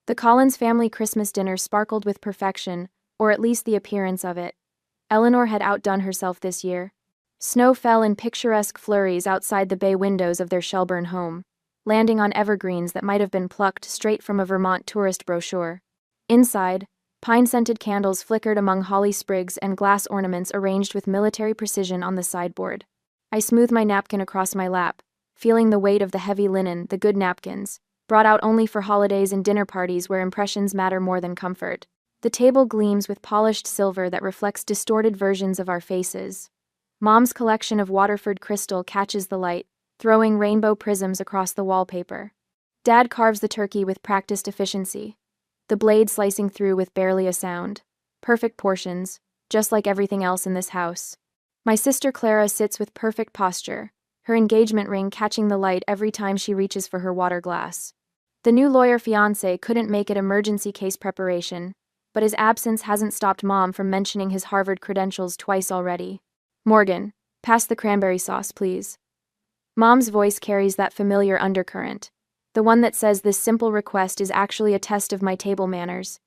The Collins family Christmas dinner sparkled with perfection, or at least the appearance of it. Eleanor had outdone herself this year. Snow fell in picturesque flurries outside the bay windows of their Shelburne home, landing on evergreens that might have been plucked straight from a Vermont tourist brochure. Inside, pine-scented candles flickered among holly sprigs and glass ornaments arranged with military precision on the sideboard. I smoothed my napkin across my lap, feeling the weight of the heavy linen, the good napkins, brought out only for holidays and dinner parties where impressions matter more than comfort. The table gleams with polished silver that reflects distorted versions of our faces. Mom's collection of Waterford crystal catches the light, throwing rainbow prisms across the wallpaper. Dad carves the turkey with practiced efficiency, the blade slicing through with barely a sound. Perfect portions, just like everything else in this house. My sister Clara sits with perfect posture, her engagement ring catching the light every time she reaches for her water glass. The new lawyer fiancé couldn't make it emergency case preparation, but his absence hasn't stopped Mom from mentioning his Harvard credentials twice already. Morgan, pass the cranberry sauce, please. Mom's voice carries that familiar undercurrent, the one that says this simple request is actually a test of my table manners.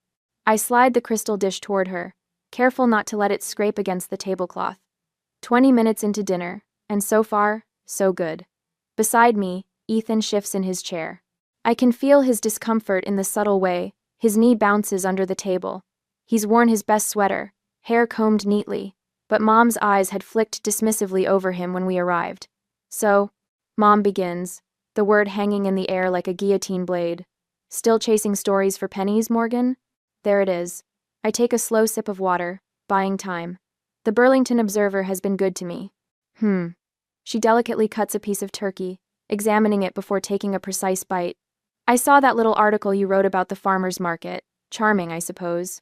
I slide the crystal dish toward her, careful not to let it scrape against the tablecloth. 20 minutes into dinner, and so far, so good. Beside me, Ethan shifts in his chair. I can feel his discomfort in the subtle way. His knee bounces under the table. He's worn his best sweater, hair combed neatly, but Mom's eyes had flicked dismissively over him when we arrived. So, Mom begins, the word hanging in the air like a guillotine blade. Still chasing stories for pennies, Morgan? There it is. I take a slow sip of water, buying time. The Burlington Observer has been good to me. She delicately cuts a piece of turkey, examining it before taking a precise bite. I saw that little article you wrote about the farmer's market. Charming, I suppose.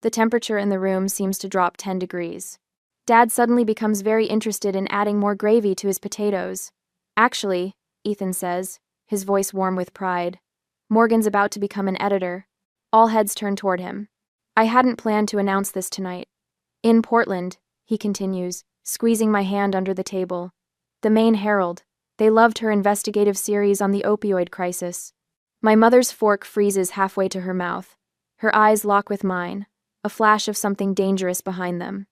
The temperature in the room seems to drop 10 degrees. Dad suddenly becomes very interested in adding more gravy to his potatoes. Actually, Ethan says, his voice warm with pride, Morgan's about to become an editor. All heads turn toward him. I hadn't planned to announce this tonight. In Portland, he continues, squeezing my hand under the table. The Maine Herald. They loved her investigative series on the opioid crisis. My mother's fork freezes halfway to her mouth. Her eyes lock with mine, a flash of something dangerous behind them.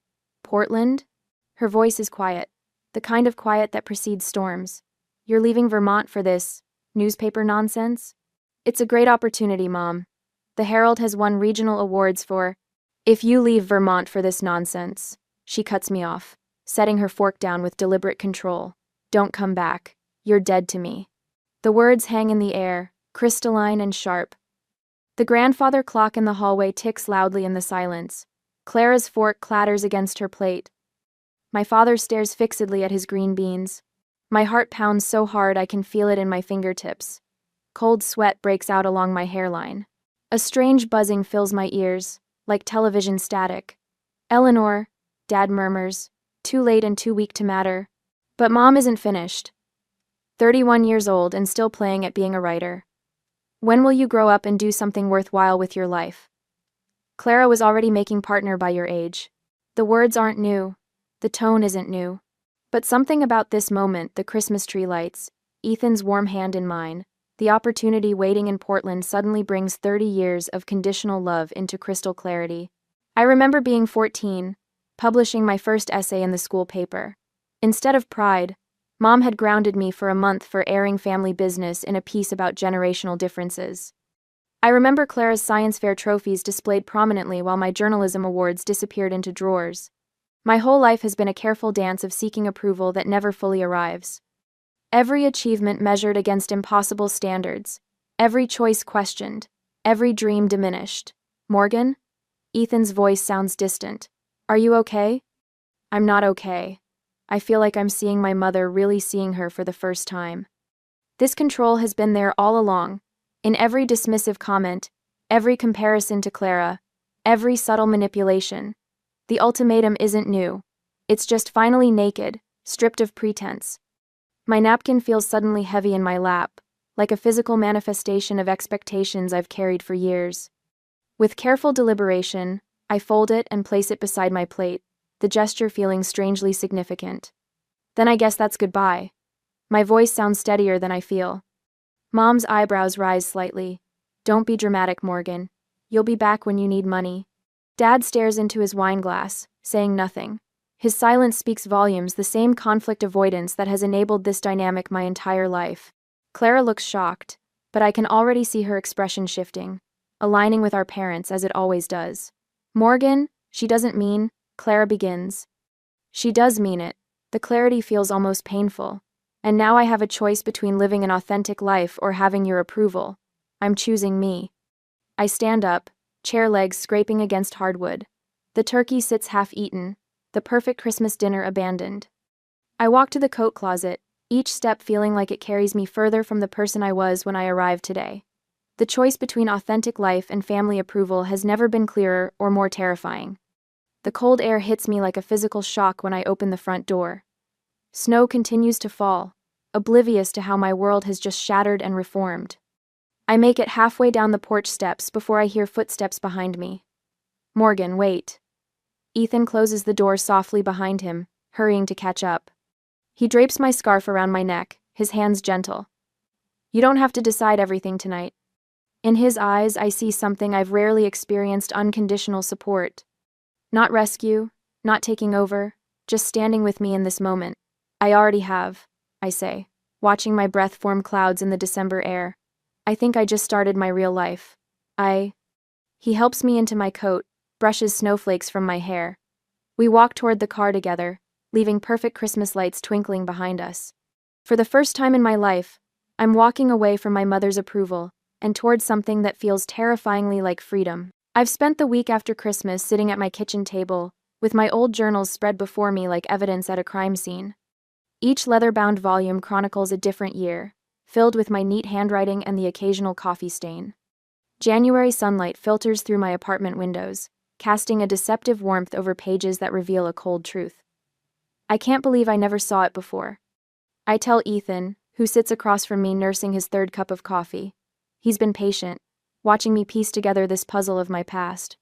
Portland? Her voice is quiet, the kind of quiet that precedes storms. You're leaving Vermont for this newspaper nonsense? It's a great opportunity, Mom. The Herald has won regional awards for... If you leave Vermont for this nonsense, she cuts me off, setting her fork down with deliberate control. Don't come back. You're dead to me. The words hang in the air, crystalline and sharp. The grandfather clock in the hallway ticks loudly in the silence. Clara's fork clatters against her plate. My father stares fixedly at his green beans. My heart pounds so hard I can feel it in my fingertips. Cold sweat breaks out along my hairline. A strange buzzing fills my ears, like television static. Eleanor, Dad murmurs, too late and too weak to matter. But Mom isn't finished. 31 years old and still playing at being a writer. When will you grow up and do something worthwhile with your life? Clara was already making partner by your age. The words aren't new. The tone isn't new. But something about this moment, the Christmas tree lights, Ethan's warm hand in mine, the opportunity waiting in Portland suddenly brings 30 years of conditional love into crystal clarity. I remember being 14, publishing my first essay in the school paper. Instead of pride, Mom had grounded me for a month for airing family business in a piece about generational differences. I remember Clara's science fair trophies displayed prominently while my journalism awards disappeared into drawers. My whole life has been a careful dance of seeking approval that never fully arrives. Every achievement measured against impossible standards, every choice questioned, every dream diminished. Morgan? Ethan's voice sounds distant. Are you okay? I'm not okay. I feel like I'm seeing my mother, really seeing her for the first time. This control has been there all along, in every dismissive comment, every comparison to Clara, every subtle manipulation. The ultimatum isn't new. It's just finally naked, stripped of pretense. My napkin feels suddenly heavy in my lap, like a physical manifestation of expectations I've carried for years. With careful deliberation, I fold it and place it beside my plate, the gesture feeling strangely significant. Then I guess that's goodbye. My voice sounds steadier than I feel. Mom's eyebrows rise slightly. Don't be dramatic, Morgan. You'll be back when you need money. Dad stares into his wine glass, saying nothing. His silence speaks volumes, the same conflict avoidance that has enabled this dynamic my entire life. Clara looks shocked, but I can already see her expression shifting, aligning with our parents as it always does. Morgan, she doesn't mean, Clara begins. She does mean it. The clarity feels almost painful. And now I have a choice between living an authentic life or having your approval. I'm choosing me. I stand up, chair legs scraping against hardwood. The turkey sits half-eaten, the perfect Christmas dinner abandoned. I walk to the coat closet, each step feeling like it carries me further from the person I was when I arrived today. The choice between authentic life and family approval has never been clearer or more terrifying. The cold air hits me like a physical shock when I open the front door. Snow continues to fall, oblivious to how my world has just shattered and reformed. I make it halfway down the porch steps before I hear footsteps behind me. Morgan, wait. Ethan closes the door softly behind him, hurrying to catch up. He drapes my scarf around my neck, his hands gentle. You don't have to decide everything tonight. In his eyes, I see something I've rarely experienced: unconditional support. Not rescue, not taking over, just standing with me in this moment. I already have, I say, watching my breath form clouds in the December air. I think I just started my real life. He helps me into my coat, brushes snowflakes from my hair. We walk toward the car together, leaving perfect Christmas lights twinkling behind us. For the first time in my life, I'm walking away from my mother's approval and towards something that feels terrifyingly like freedom. I've spent the week after Christmas sitting at my kitchen table, with my old journals spread before me like evidence at a crime scene. Each leather-bound volume chronicles a different year, filled with my neat handwriting and the occasional coffee stain. January sunlight filters through my apartment windows, casting a deceptive warmth over pages that reveal a cold truth. I can't believe I never saw it before. I tell Ethan, who sits across from me nursing his third cup of coffee. He's been patient, watching me piece together this puzzle of my past.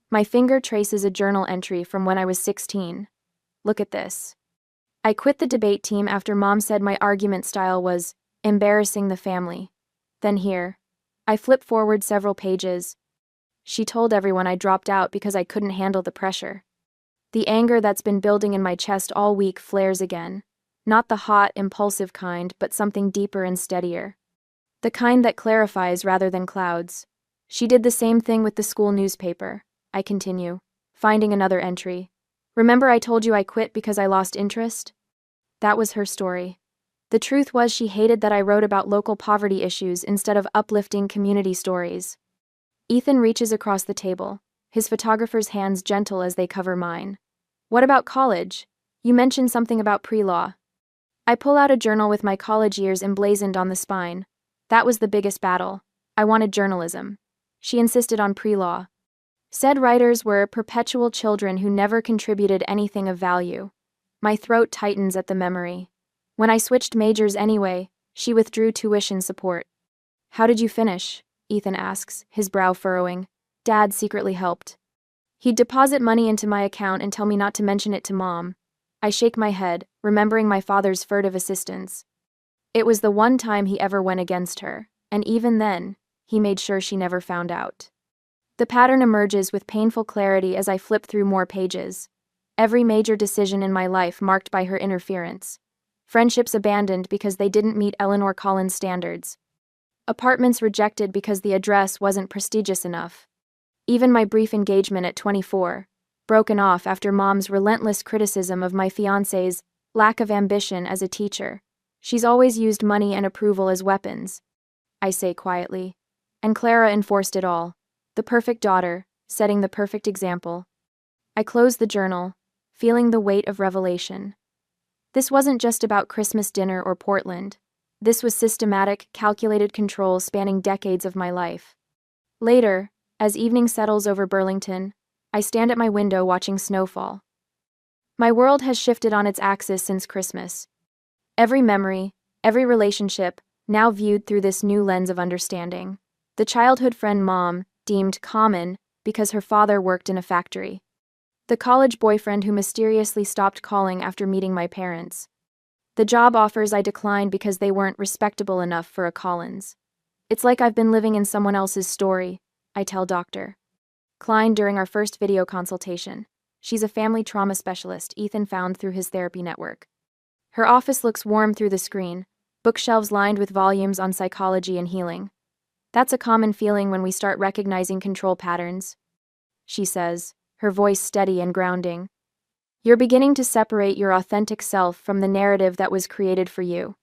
My finger traces a journal entry from when I was 16. Look at this. I quit the debate team after Mom said my argument style was embarrassing the family. Then here. I flip forward several pages. She told everyone I dropped out because I couldn't handle the pressure. The anger that's been building in my chest all week flares again. Not the hot, impulsive kind, but something deeper and steadier. The kind that clarifies rather than clouds. She did the same thing with the school newspaper. I continue, finding another entry. Remember I told you I quit because I lost interest? That was her story. The truth was she hated that I wrote about local poverty issues instead of uplifting community stories. Ethan reaches across the table, his photographer's hands gentle as they cover mine. What about college? You mentioned something about pre-law. I pull out a journal with my college years emblazoned on the spine. That was the biggest battle. I wanted journalism. She insisted on pre-law. Said writers were perpetual children who never contributed anything of value. My throat tightens at the memory. When I switched majors anyway, she withdrew tuition support. How did you finish? Ethan asks, his brow furrowing. Dad secretly helped. He'd deposit money into my account and tell me not to mention it to Mom. I shake my head, remembering my father's furtive assistance. It was the one time he ever went against her, and even then, he made sure she never found out. The pattern emerges with painful clarity as I flip through more pages. Every major decision in my life marked by her interference. Friendships abandoned because they didn't meet Eleanor Collins' standards. Apartments rejected because the address wasn't prestigious enough. Even my brief engagement at 24, broken off after Mom's relentless criticism of my fiancé's lack of ambition as a teacher. She's always used money and approval as weapons, I say quietly. And Clara enforced it all. The perfect daughter, setting the perfect example. I close the journal, feeling the weight of revelation. This wasn't just about Christmas dinner or Portland. This was systematic, calculated control spanning decades of my life. Later, as evening settles over Burlington, I stand at my window watching snowfall. My world has shifted on its axis since Christmas. Every memory, every relationship, now viewed through this new lens of understanding. The childhood friend Mom deemed common because her father worked in a factory. The college boyfriend who mysteriously stopped calling after meeting my parents. The job offers I declined because they weren't respectable enough for a Collins. It's like I've been living in someone else's story, I tell Dr. Klein during our first video consultation. She's a family trauma specialist Ethan found through his therapy network. Her office looks warm through the screen, bookshelves lined with volumes on psychology and healing. That's a common feeling when we start recognizing control patterns, she says, her voice steady and grounding. You're beginning to separate your authentic self from the narrative that was created for you.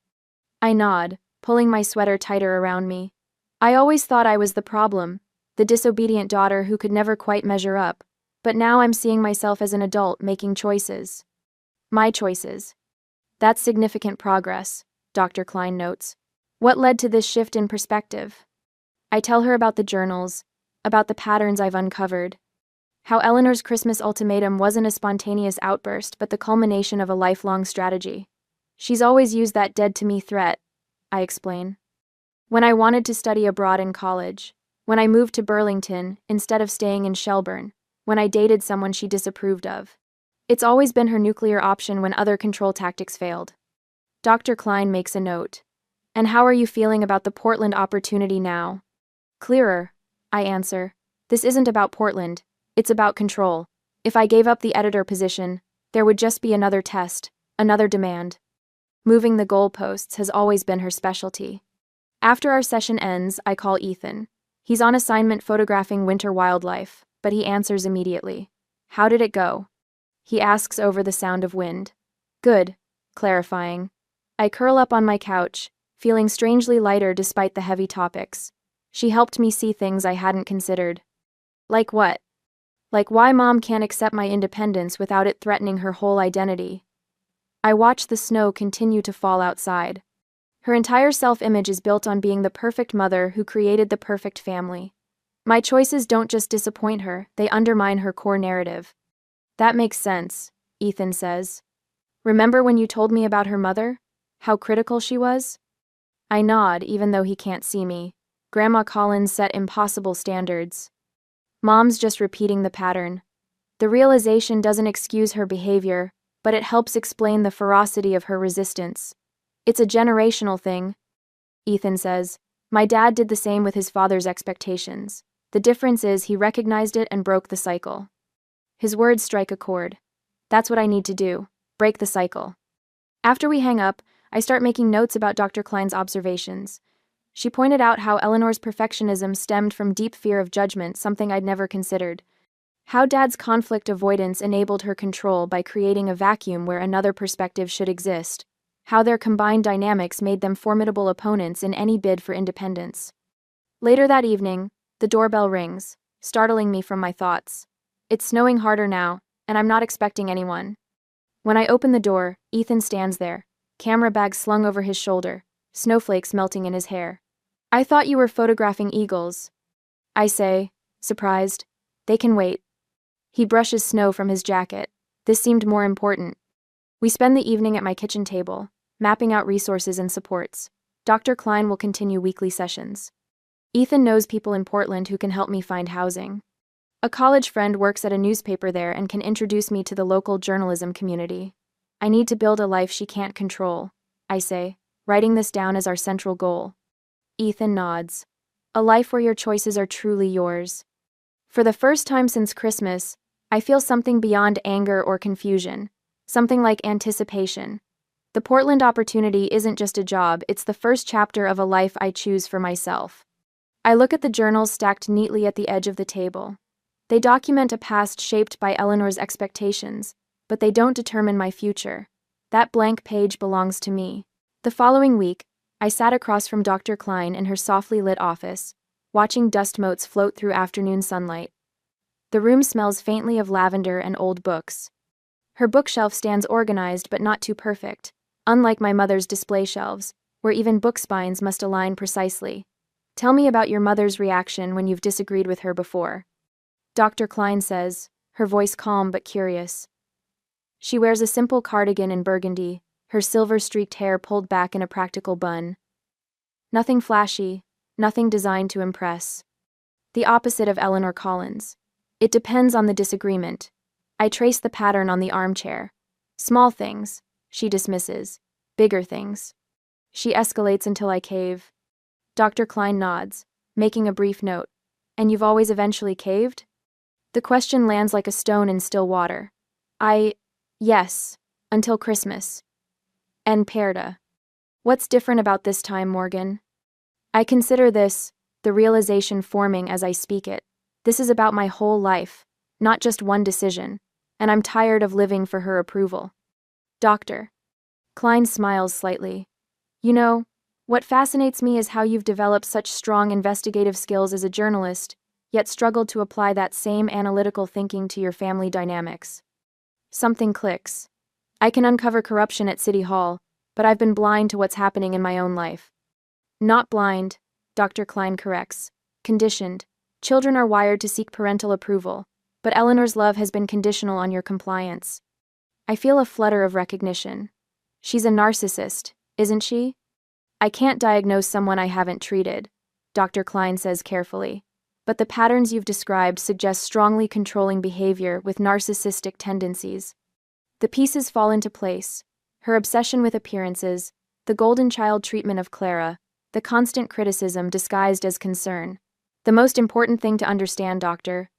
I nod, pulling my sweater tighter around me. I always thought I was the problem, the disobedient daughter who could never quite measure up, but now I'm seeing myself as an adult making choices. My choices. That's significant progress, Dr. Klein notes. What led to this shift in perspective? I tell her about the journals, about the patterns I've uncovered. How Eleanor's Christmas ultimatum wasn't a spontaneous outburst but the culmination of a lifelong strategy. She's always used that dead-to-me threat, I explain. When I wanted to study abroad in college, when I moved to Burlington instead of staying in Shelburne, when I dated someone she disapproved of. It's always been her nuclear option when other control tactics failed. Dr. Klein makes a note. And how are you feeling about the Portland opportunity now? Clearer, I answer. This isn't about Portland. It's about control. If I gave up the editor position, there would just be another test, another demand. Moving the goalposts has always been her specialty. After our session ends, I call Ethan. He's on assignment photographing winter wildlife, but he answers immediately. How did it go? He asks over the sound of wind. Good, clarifying. I curl up on my couch, feeling strangely lighter despite the heavy topics. She helped me see things I hadn't considered. Like what? Like why Mom can't accept my independence without it threatening her whole identity. I watch the snow continue to fall outside. Her entire self-image is built on being the perfect mother who created the perfect family. My choices don't just disappoint her, they undermine her core narrative. That makes sense, Ethan says. Remember when you told me about her mother? How critical she was? I nod, even though he can't see me. Grandma Collins set impossible standards. Mom's just repeating the pattern. The realization doesn't excuse her behavior, but it helps explain the ferocity of her resistance. It's a generational thing, Ethan says. My dad did the same with his father's expectations. The difference is he recognized it and broke the cycle. His words strike a chord. That's what I need to do, break the cycle. After we hang up, I start making notes about Dr. Klein's observations. She pointed out how Eleanor's perfectionism stemmed from deep fear of judgment, something I'd never considered. How Dad's conflict avoidance enabled her control by creating a vacuum where another perspective should exist. How their combined dynamics made them formidable opponents in any bid for independence. Later that evening, the doorbell rings, startling me from my thoughts. It's snowing harder now, and I'm not expecting anyone. When I open the door, Ethan stands there, camera bag slung over his shoulder, snowflakes melting in his hair. I thought you were photographing eagles, I say, surprised. They can wait. He brushes snow from his jacket. This seemed more important. We spend the evening at my kitchen table, mapping out resources and supports. Dr. Klein will continue weekly sessions. Ethan knows people in Portland who can help me find housing. A college friend works at a newspaper there and can introduce me to the local journalism community. I need to build a life she can't control, I say, writing this down as our central goal. Ethan nods. A life where your choices are truly yours. For the first time since Christmas, I feel something beyond anger or confusion, something like anticipation. The Portland opportunity isn't just a job, it's the first chapter of a life I choose for myself. I look at the journals stacked neatly at the edge of the table. They document a past shaped by Eleanor's expectations, but they don't determine my future. That blank page belongs to me. The following week, I sat across from Dr. Klein in her softly lit office, watching dust motes float through afternoon sunlight. The room smells faintly of lavender and old books. Her bookshelf stands organized but not too perfect, unlike my mother's display shelves, where even book spines must align precisely. Tell me about your mother's reaction when you've disagreed with her before. Dr. Klein says, her voice calm but curious. She wears a simple cardigan in burgundy, her silver-streaked hair pulled back in a practical bun. Nothing flashy, nothing designed to impress. The opposite of Eleanor Collins. It depends on the disagreement. I trace the pattern on the armchair. Small things, she dismisses. Bigger things. She escalates until I cave. Dr. Klein nods, making a brief note. And you've always eventually caved? The question lands like a stone in still water. Yes, until Christmas. En perda. What's different about this time, Morgan? I consider this, the realization forming as I speak it. This is about my whole life, not just one decision, and I'm tired of living for her approval. Doctor. Klein smiles slightly. You know, what fascinates me is how you've developed such strong investigative skills as a journalist, yet struggled to apply that same analytical thinking to your family dynamics. Something clicks. I can uncover corruption at City Hall, but I've been blind to what's happening in my own life. Not blind, Dr. Klein corrects. Conditioned. Children are wired to seek parental approval, but Eleanor's love has been conditional on your compliance. I feel a flutter of recognition. She's a narcissist, isn't she? I can't diagnose someone I haven't treated, Dr. Klein says carefully, but the patterns you've described suggest strongly controlling behavior with narcissistic tendencies. The pieces fall into place: her obsession with appearances, the golden child treatment of Clara, the constant criticism disguised as concern. The most important thing to understand, Doctor,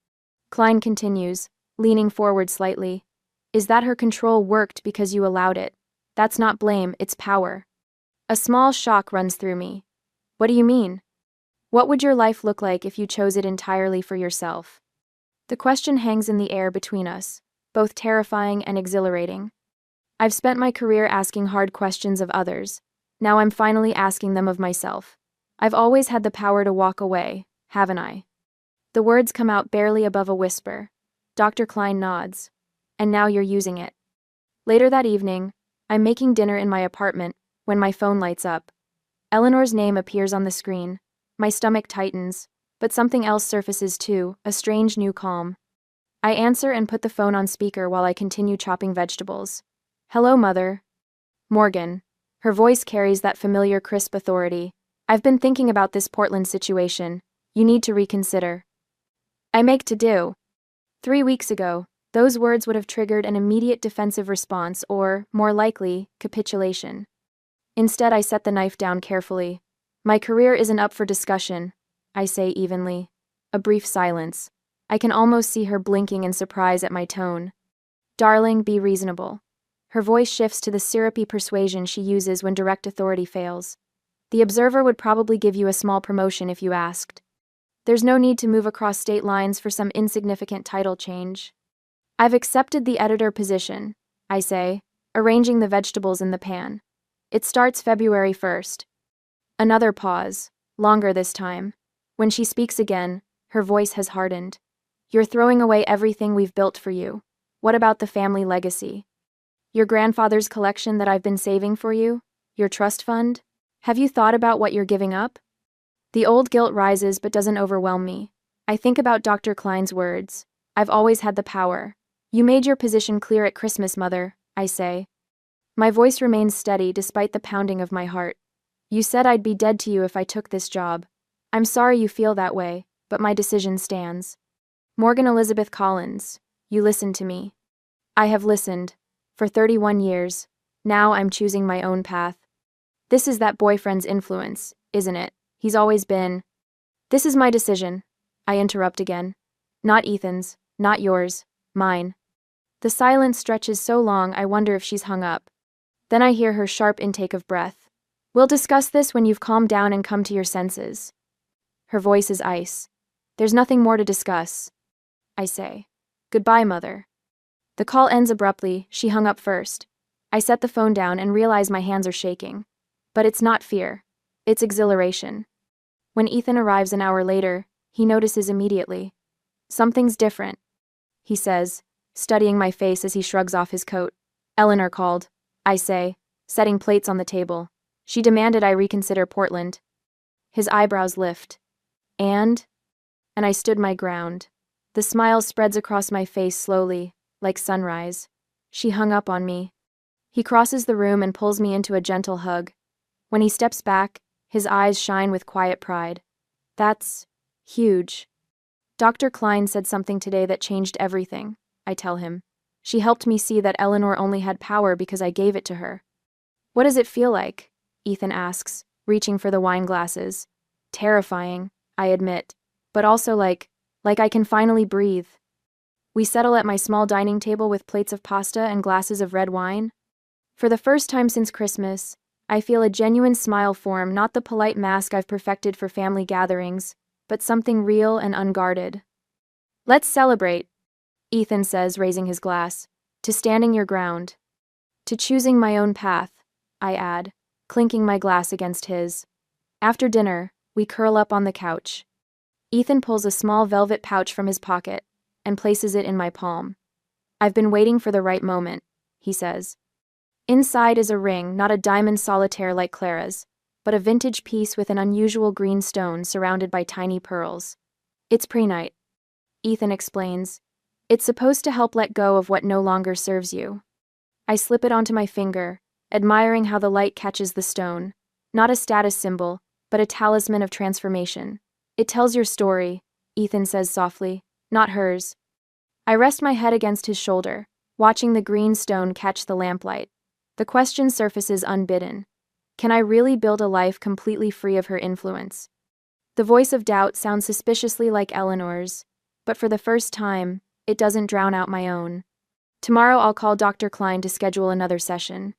Klein continues, leaning forward slightly, is that her control worked because you allowed it. That's not blame, it's power. A small shock runs through me. What do you mean? What would your life look like if you chose it entirely for yourself? The question hangs in the air between us, both terrifying and exhilarating. I've spent my career asking hard questions of others. Now I'm finally asking them of myself. I've always had the power to walk away, haven't I? The words come out barely above a whisper. Dr. Klein nods. And now you're using it. Later that evening, I'm making dinner in my apartment when my phone lights up. Eleanor's name appears on the screen. My stomach tightens, but something else surfaces too, a strange new calm. I answer and put the phone on speaker while I continue chopping vegetables. Hello, Mother. Morgan. Her voice carries that familiar crisp authority. I've been thinking about this Portland situation. You need to reconsider. I make to do. 3 weeks ago, those words would have triggered an immediate defensive response or, more likely, capitulation. Instead, I set the knife down carefully. My career isn't up for discussion, I say evenly. A brief silence. I can almost see her blinking in surprise at my tone. Darling, be reasonable. Her voice shifts to the syrupy persuasion she uses when direct authority fails. The Observer would probably give you a small promotion if you asked. There's no need to move across state lines for some insignificant title change. I've accepted the editor position, I say, arranging the vegetables in the pan. It starts February 1st. Another pause, longer this time. When she speaks again, her voice has hardened. You're throwing away everything we've built for you. What about the family legacy? Your grandfather's collection that I've been saving for you? Your trust fund? Have you thought about what you're giving up? The old guilt rises but doesn't overwhelm me. I think about Dr. Klein's words. I've always had the power. You made your position clear at Christmas, Mother, I say. My voice remains steady despite the pounding of my heart. You said I'd be dead to you if I took this job. I'm sorry you feel that way, but my decision stands. Morgan Elizabeth Collins, you listened to me. I have listened. For 31 years. Now I'm choosing my own path. This is that boyfriend's influence, isn't it? He's always been. This is my decision. I interrupt again. Not Ethan's, not yours, mine. The silence stretches so long I wonder if she's hung up. Then I hear her sharp intake of breath. We'll discuss this when you've calmed down and come to your senses. Her voice is ice. There's nothing more to discuss. I say. Goodbye, Mother. The call ends abruptly. She hung up first. I set the phone down and realize my hands are shaking. But it's not fear. It's exhilaration. When Ethan arrives an hour later, he notices immediately. Something's different, he says, studying my face as he shrugs off his coat. Eleanor called, I say, setting plates on the table. She demanded I reconsider Portland. His eyebrows lift. And I stood my ground. The smile spreads across my face slowly, like sunrise. She hung up on me. He crosses the room and pulls me into a gentle hug. When he steps back, his eyes shine with quiet pride. That's huge. Dr. Klein said something today that changed everything, I tell him. She helped me see that Eleanor only had power because I gave it to her. What does it feel like? Ethan asks, reaching for the wine glasses. Terrifying, I admit, but also like I can finally breathe. We settle at my small dining table with plates of pasta and glasses of red wine. For the first time since Christmas, I feel a genuine smile form, not the polite mask I've perfected for family gatherings, but something real and unguarded. Let's celebrate, Ethan says, raising his glass. To standing your ground. To choosing my own path, I add, clinking my glass against his. After dinner, we curl up on the couch. Ethan pulls a small velvet pouch from his pocket and places it in my palm. I've been waiting for the right moment, he says. Inside is a ring, not a diamond solitaire like Clara's, but a vintage piece with an unusual green stone surrounded by tiny pearls. It's prehnite, Ethan explains. It's supposed to help let go of what no longer serves you. I slip it onto my finger, admiring how the light catches the stone. Not a status symbol, but a talisman of transformation. It tells your story, Ethan says softly, not hers. I rest my head against his shoulder, watching the green stone catch the lamplight. The question surfaces unbidden. Can I really build a life completely free of her influence? The voice of doubt sounds suspiciously like Eleanor's, but for the first time, it doesn't drown out my own. Tomorrow I'll call Dr. Klein to schedule another session.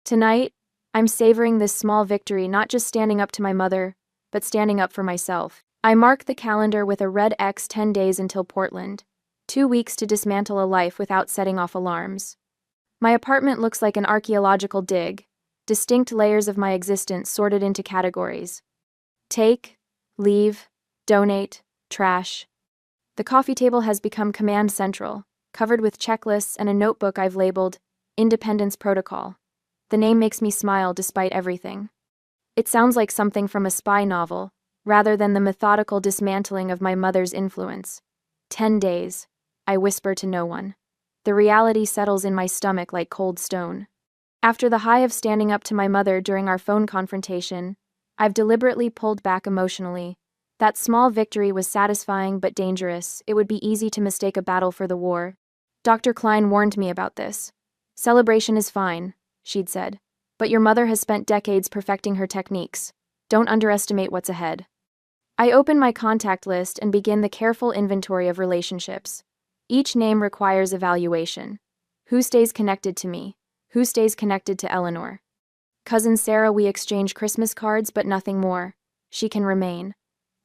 Tonight, I'm savoring this small victory, not just standing up to my mother, but standing up for myself. I mark the calendar with a red X. 10 days until Portland. 2 weeks to dismantle a life without setting off alarms. My apartment looks like an archaeological dig, distinct layers of my existence sorted into categories. Take, leave, donate, trash. The coffee table has become command central, covered with checklists and a notebook I've labeled Independence Protocol. The name makes me smile despite everything. It sounds like something from a spy novel, rather than the methodical dismantling of my mother's influence. 10 days, I whisper to no one. The reality settles in my stomach like cold stone. After the high of standing up to my mother during our phone confrontation, I've deliberately pulled back emotionally. That small victory was satisfying but dangerous. It would be easy to mistake a battle for the war. Dr. Klein warned me about this. Celebration is fine, she'd said, but your mother has spent decades perfecting her techniques. Don't underestimate what's ahead. I open my contact list and begin the careful inventory of relationships. Each name requires evaluation. Who stays connected to me? Who stays connected to Eleanor? Cousin Sarah, we exchange Christmas cards, but nothing more. She can remain.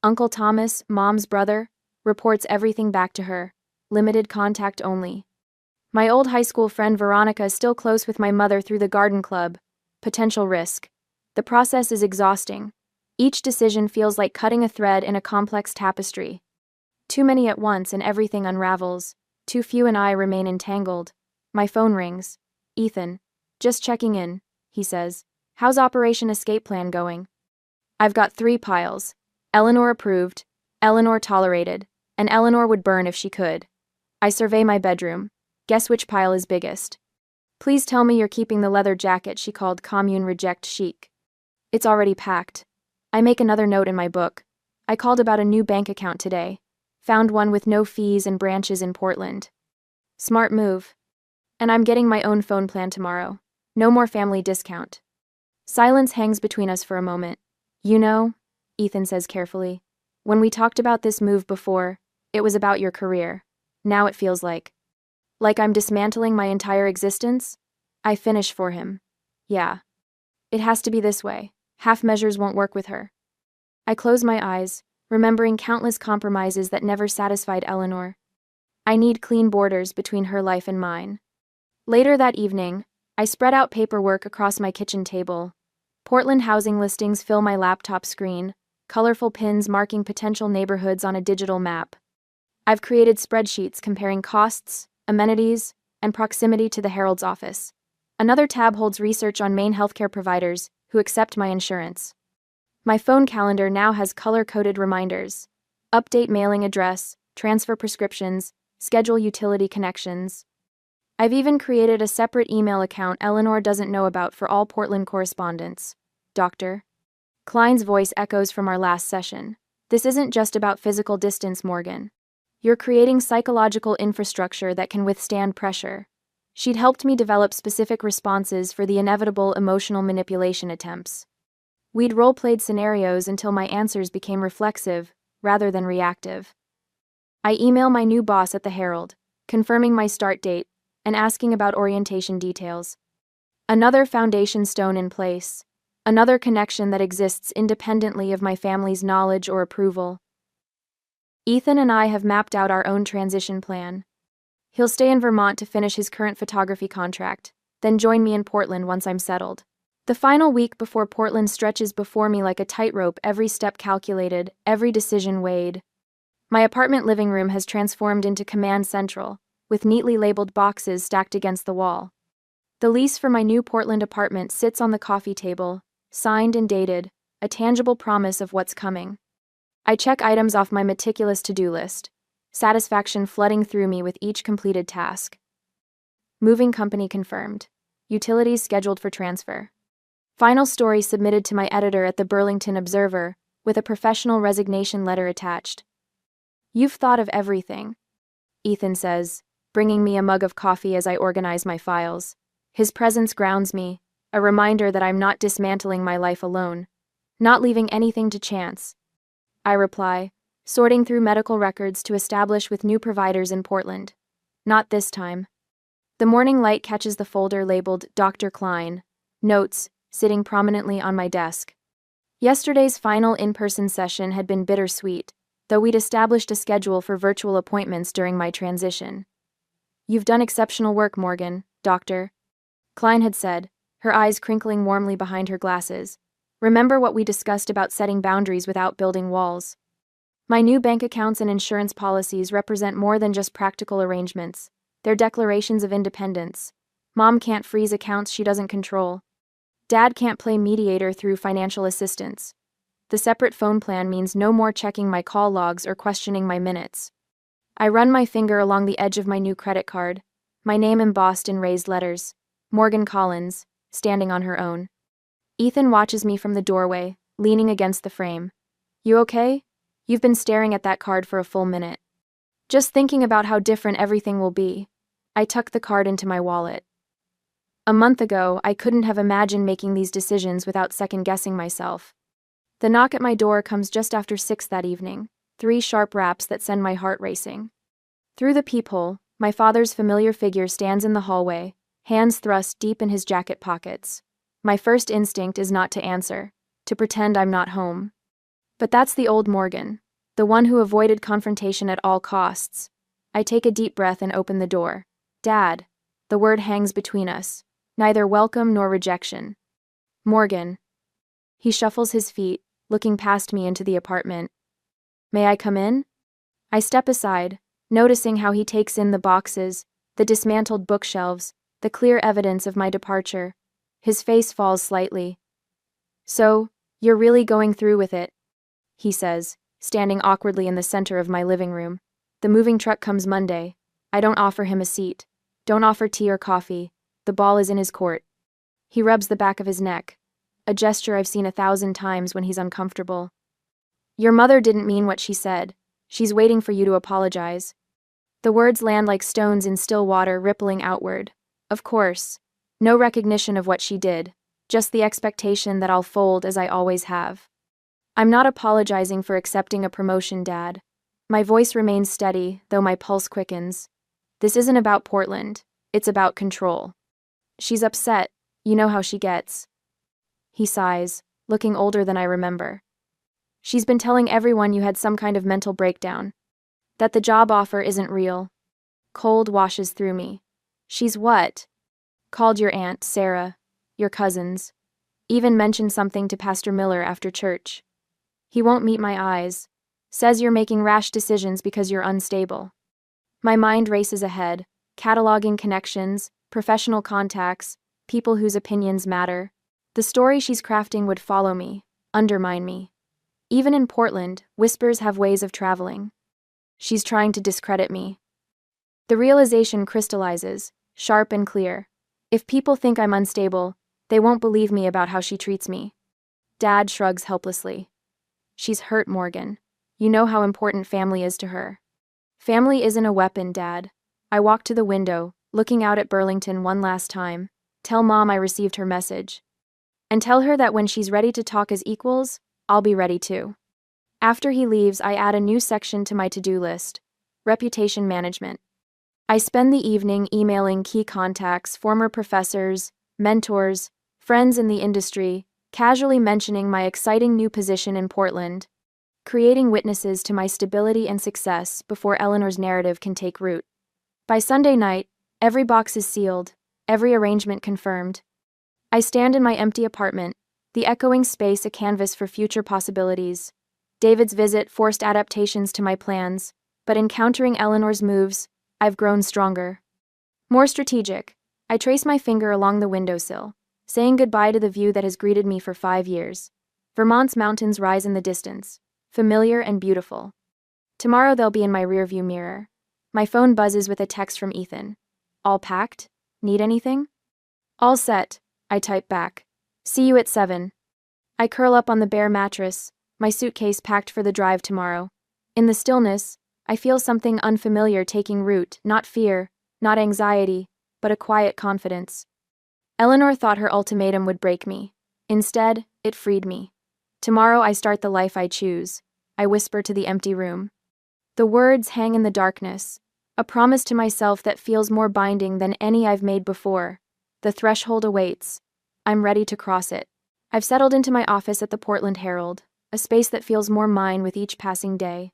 Uncle Thomas, Mom's brother, reports everything back to her. Limited contact only. My old high school friend Veronica is still close with my mother through the garden club. Potential risk. The process is exhausting. Each decision feels like cutting a thread in a complex tapestry. Too many at once and everything unravels. Too few and I remain entangled. My phone rings. Ethan. Just checking in, he says. How's Operation Escape Plan going? I've got 3 piles. Eleanor approved, Eleanor tolerated, and Eleanor would burn if she could. I survey my bedroom. Guess which pile is biggest? Please tell me you're keeping the leather jacket she called commune reject chic. It's already packed. I make another note in my book. I called about a new bank account today. Found one with no fees and branches in Portland. Smart move. And I'm getting my own phone plan tomorrow. No more family discount. Silence hangs between us for a moment. You know, Ethan says carefully, when we talked about this move before, it was about your career. Now it feels like I'm dismantling my entire existence? I finish for him. Yeah. It has to be this way. Half measures won't work with her. I close my eyes, remembering countless compromises that never satisfied Eleanor. I need clean borders between her life and mine. Later that evening, I spread out paperwork across my kitchen table. Portland housing listings fill my laptop screen, colorful pins marking potential neighborhoods on a digital map. I've created spreadsheets comparing costs, amenities, and proximity to the Herald's office. Another tab holds research on main healthcare providers who accept my insurance. My phone calendar now has color-coded reminders. Update mailing address, transfer prescriptions, schedule utility connections. I've even created a separate email account Eleanor doesn't know about for all Portland correspondence. Dr. Klein's voice echoes from our last session. This isn't just about physical distance, Morgan. You're creating psychological infrastructure that can withstand pressure. She'd helped me develop specific responses for the inevitable emotional manipulation attempts. We'd role-played scenarios until my answers became reflexive, rather than reactive. I email my new boss at the Herald, confirming my start date, and asking about orientation details. Another foundation stone in place. Another connection that exists independently of my family's knowledge or approval. Ethan and I have mapped out our own transition plan. He'll stay in Vermont to finish his current photography contract, then join me in Portland once I'm settled. The final week before Portland stretches before me like a tightrope, every step calculated, every decision weighed. My apartment living room has transformed into command central, with neatly labeled boxes stacked against the wall. The lease for my new Portland apartment sits on the coffee table, signed and dated, a tangible promise of what's coming. I check items off my meticulous to-do list, satisfaction flooding through me with each completed task. Moving company confirmed. Utilities scheduled for transfer. Final story submitted to my editor at the Burlington Observer, with a professional resignation letter attached. "You've thought of everything," Ethan says, bringing me a mug of coffee as I organize my files. His presence grounds me, a reminder that I'm not dismantling my life alone, not leaving anything to chance. I reply, sorting through medical records to establish with new providers in Portland. Not this time. The morning light catches the folder labeled Dr. Klein, notes, sitting prominently on my desk. Yesterday's final in-person session had been bittersweet, though we'd established a schedule for virtual appointments during my transition. "You've done exceptional work, Morgan, Doctor," Klein had said, her eyes crinkling warmly behind her glasses. "Remember what we discussed about setting boundaries without building walls. My new bank accounts and insurance policies represent more than just practical arrangements. They're declarations of independence. Mom can't freeze accounts she doesn't control. Dad can't play mediator through financial assistance. The separate phone plan means no more checking my call logs or questioning my minutes." I run my finger along the edge of my new credit card, my name embossed in raised letters. Morgan Collins, standing on her own. Ethan watches me from the doorway, leaning against the frame. "You okay?" "You've been staring at that card for a full minute." "Just thinking about how different everything will be." I tuck the card into my wallet. A month ago, I couldn't have imagined making these decisions without second-guessing myself. The knock at my door comes just after 6 that evening, 3 sharp raps that send my heart racing. Through the peephole, my father's familiar figure stands in the hallway, hands thrust deep in his jacket pockets. My first instinct is not to answer, to pretend I'm not home. But that's the old Morgan, the one who avoided confrontation at all costs. I take a deep breath and open the door. "Dad." The word hangs between us, neither welcome nor rejection. "Morgan." He shuffles his feet, looking past me into the apartment. "May I come in?" I step aside, noticing how he takes in the boxes, the dismantled bookshelves, the clear evidence of my departure. His face falls slightly. "So, you're really going through with it?" he says, standing awkwardly in the center of my living room. "The moving truck comes Monday." I don't offer him a seat. Don't offer tea or coffee. The ball is in his court. He rubs the back of his neck, a gesture I've seen 1,000 times when he's uncomfortable. "Your mother didn't mean what she said. She's waiting for you to apologize." The words land like stones in still water, rippling outward. Of course. No recognition of what she did, just the expectation that I'll fold as I always have. "I'm not apologizing for accepting a promotion, Dad." My voice remains steady, though my pulse quickens. "This isn't about Portland. It's about control." "She's upset. You know how she gets." He sighs, looking older than I remember. "She's been telling everyone you had some kind of mental breakdown. That the job offer isn't real." Cold washes through me. "She's what?" "Called your aunt, Sarah, your cousins. Even mentioned something to Pastor Miller after church. He won't meet my eyes. Says you're making rash decisions because you're unstable." My mind races ahead, cataloging connections, professional contacts, people whose opinions matter. The story she's crafting would follow me, undermine me. Even in Portland, whispers have ways of traveling. She's trying to discredit me. The realization crystallizes, sharp and clear. If people think I'm unstable, they won't believe me about how she treats me. Dad shrugs helplessly. "She's hurt, Morgan. You know how important family is to her." "Family isn't a weapon, Dad." I walk to the window, looking out at Burlington one last time. "Tell Mom I received her message." And tell her that when she's ready to talk as equals, I'll be ready too. After he leaves, I add a new section to my to-do list: reputation management. I spend the evening emailing key contacts, former professors, mentors, friends in the industry, casually mentioning my exciting new position in Portland, creating witnesses to my stability and success before Eleanor's narrative can take root. By Sunday night, every box is sealed, every arrangement confirmed. I stand in my empty apartment, the echoing space a canvas for future possibilities. David's visit forced adaptations to my plans, but encountering Eleanor's moves, I've grown stronger. More strategic, I trace my finger along the windowsill, saying goodbye to the view that has greeted me for 5 years. Vermont's mountains rise in the distance, familiar and beautiful. Tomorrow they'll be in my rearview mirror. My phone buzzes with a text from Ethan. All packed? Need anything? All set, I type back. See you at 7. I curl up on the bare mattress, my suitcase packed for the drive tomorrow. In the stillness, I feel something unfamiliar taking root, not fear, not anxiety, but a quiet confidence. Eleanor thought her ultimatum would break me. Instead, it freed me. Tomorrow I start the life I choose, I whisper to the empty room. The words hang in the darkness, a promise to myself that feels more binding than any I've made before. The threshold awaits. I'm ready to cross it. I've settled into my office at the Portland Herald, a space that feels more mine with each passing day.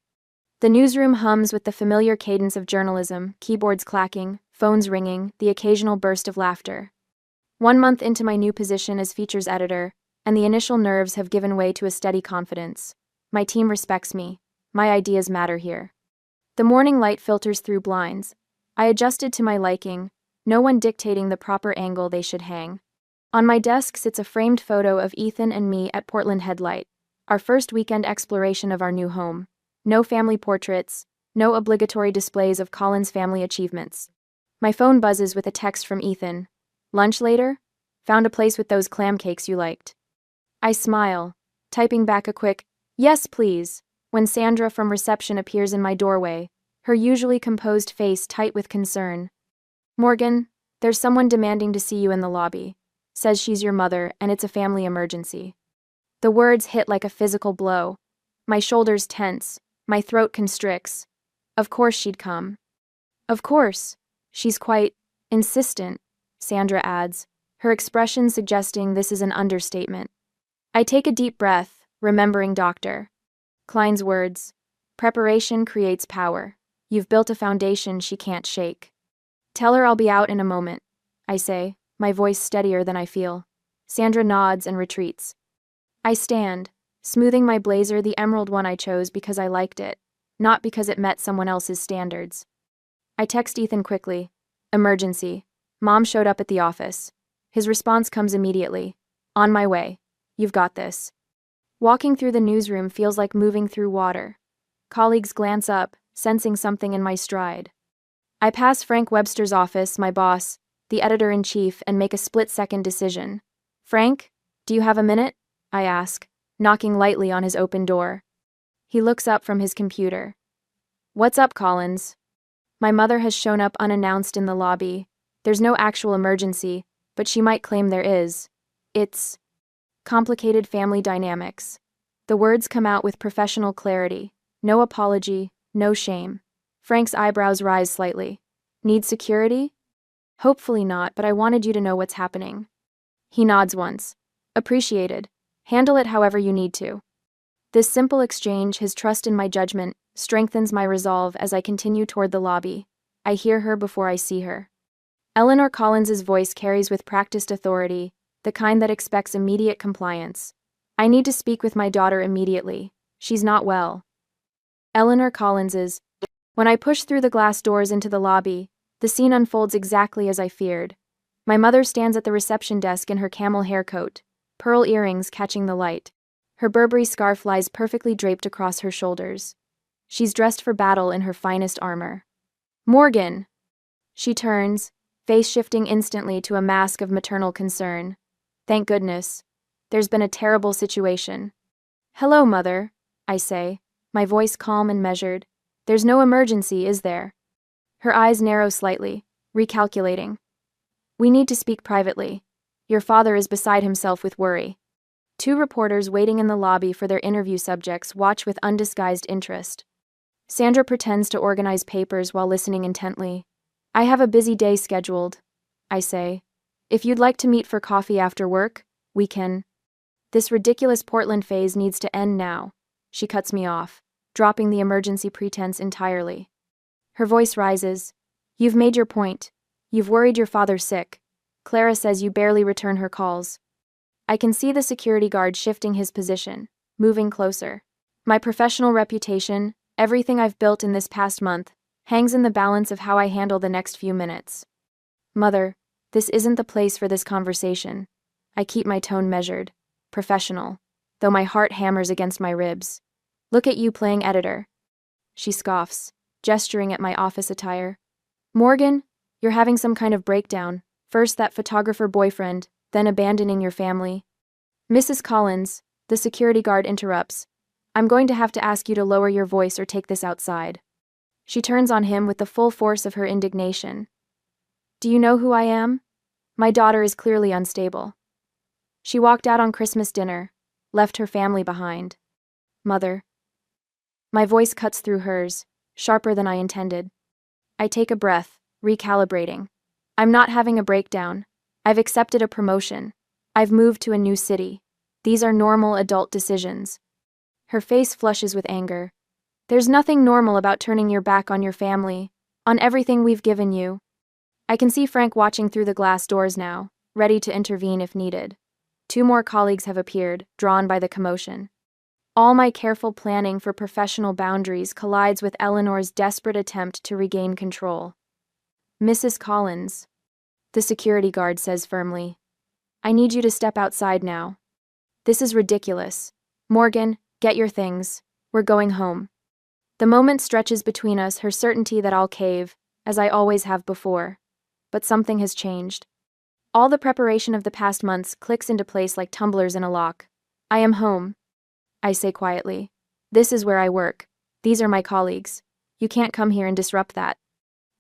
The newsroom hums with the familiar cadence of journalism, keyboards clacking, phones ringing, the occasional burst of laughter. 1 month into my new position as features editor, and the initial nerves have given way to a steady confidence. My team respects me. My ideas matter here. The morning light filters through blinds. I adjusted to my liking, no one dictating the proper angle they should hang. On my desk sits a framed photo of Ethan and me at Portland Headlight, our first weekend exploration of our new home. No family portraits, no obligatory displays of Colin's family achievements. My phone buzzes with a text from Ethan. Lunch later? Found a place with those clam cakes you liked. I smile, typing back a quick, "Yes, please," when Sandra from reception appears in my doorway, her usually composed face tight with concern. "Morgan, there's someone demanding to see you in the lobby. Says she's your mother and it's a family emergency." The words hit like a physical blow. My shoulders tense, my throat constricts. Of course she'd come. Of course. She's quite insistent, Sandra adds, her expression suggesting this is an understatement. I take a deep breath, remembering Dr. Klein's words. Preparation creates power. You've built a foundation she can't shake. Tell her I'll be out in a moment, I say, my voice steadier than I feel. Sandra nods and retreats. I stand, smoothing my blazer, the emerald one I chose because I liked it, not because it met someone else's standards. I text Ethan quickly. Emergency. Mom showed up at the office. His response comes immediately. On my way. You've got this. Walking through the newsroom feels like moving through water. Colleagues glance up, sensing something in my stride. I pass Frank Webster's office, my boss, the editor-in-chief, and make a split-second decision. Frank, do you have a minute? I ask, knocking lightly on his open door. He looks up from his computer. What's up, Collins? My mother has shown up unannounced in the lobby. There's no actual emergency, but she might claim there is. It's complicated family dynamics. The words come out with professional clarity. No apology, no shame. Frank's eyebrows rise slightly. Need security? Hopefully not, but I wanted you to know what's happening. He nods once. Appreciated. Handle it however you need to. This simple exchange, his trust in my judgment, strengthens my resolve as I continue toward the lobby. I hear her before I see her. Eleanor Collins's voice carries with practiced authority, the kind that expects immediate compliance. I need to speak with my daughter immediately. She's not well. Eleanor Collins's. When I push through the glass doors into the lobby, the scene unfolds exactly as I feared. My mother stands at the reception desk in her camel haircoat, pearl earrings catching the light. Her Burberry scarf lies perfectly draped across her shoulders. She's dressed for battle in her finest armor. Morgan! She turns, face shifting instantly to a mask of maternal concern. Thank goodness. There's been a terrible situation. Hello, Mother, I say, my voice calm and measured. There's no emergency, is there? Her eyes narrow slightly, recalculating. We need to speak privately. Your father is beside himself with worry. Two reporters waiting in the lobby for their interview subjects watch with undisguised interest. Sandra pretends to organize papers while listening intently. I have a busy day scheduled, I say. If you'd like to meet for coffee after work, we can. This ridiculous Portland phase needs to end now. She cuts me off, dropping the emergency pretense entirely. Her voice rises. You've made your point. You've worried your father sick. Clara says you barely return her calls. I can see the security guard shifting his position, moving closer. My professional reputation, everything I've built in this past month, hangs in the balance of how I handle the next few minutes. Mother, this isn't the place for this conversation. I keep my tone measured, professional, though my heart hammers against my ribs. Look at you playing editor. She scoffs, gesturing at my office attire. Morgan, you're having some kind of breakdown. First that photographer boyfriend, then abandoning your family. Mrs. Collins, the security guard interrupts. I'm going to have to ask you to lower your voice or take this outside. She turns on him with the full force of her indignation. Do you know who I am? My daughter is clearly unstable. She walked out on Christmas dinner, left her family behind. Mother. My voice cuts through hers, sharper than I intended. I take a breath, recalibrating. I'm not having a breakdown. I've accepted a promotion. I've moved to a new city. These are normal adult decisions. Her face flushes with anger. There's nothing normal about turning your back on your family, on everything we've given you. I can see Frank watching through the glass doors now, ready to intervene if needed. Two more colleagues have appeared, drawn by the commotion. All my careful planning for professional boundaries collides with Eleanor's desperate attempt to regain control. Mrs. Collins, the security guard says firmly, I need you to step outside now. This is ridiculous. Morgan, get your things. We're going home. The moment stretches between us, her certainty that I'll cave, as I always have before. But something has changed. All the preparation of the past months clicks into place like tumblers in a lock. I am home, I say quietly. This is where I work. These are my colleagues. You can't come here and disrupt that.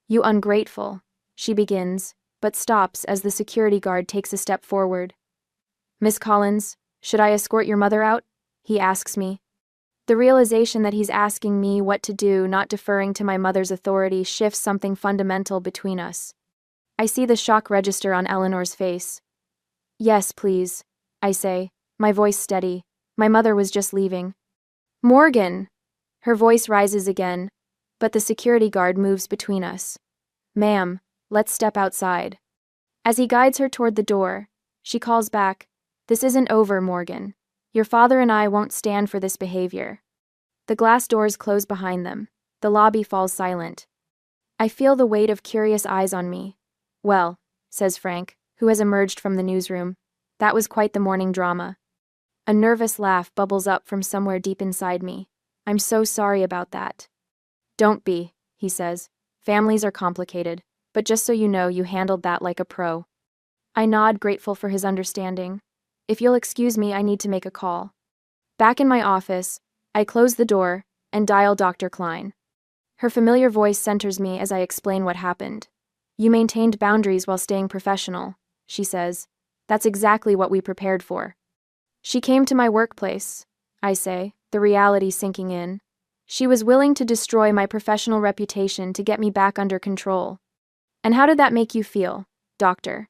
You ungrateful, she begins, but stops as the security guard takes a step forward. Miss Collins, should I escort your mother out? He asks me. The realization that he's asking me what to do, not deferring to my mother's authority, shifts something fundamental between us. I see the shock register on Eleanor's face. Yes, please, I say, my voice steady. My mother was just leaving. Morgan! Her voice rises again, but the security guard moves between us. Ma'am, let's step outside. As he guides her toward the door, she calls back, This isn't over, Morgan. Your father and I won't stand for this behavior. The glass doors close behind them. The lobby falls silent. I feel the weight of curious eyes on me. Well, says Frank, who has emerged from the newsroom, that was quite the morning drama. A nervous laugh bubbles up from somewhere deep inside me. I'm so sorry about that. Don't be, he says. Families are complicated, but just so you know, you handled that like a pro. I nod, grateful for his understanding. If you'll excuse me, I need to make a call. Back in my office, I close the door and dial Dr. Klein. Her familiar voice centers me as I explain what happened. You maintained boundaries while staying professional, she says. That's exactly what we prepared for. She came to my workplace, I say, the reality sinking in. She was willing to destroy my professional reputation to get me back under control. And how did that make you feel, Doctor?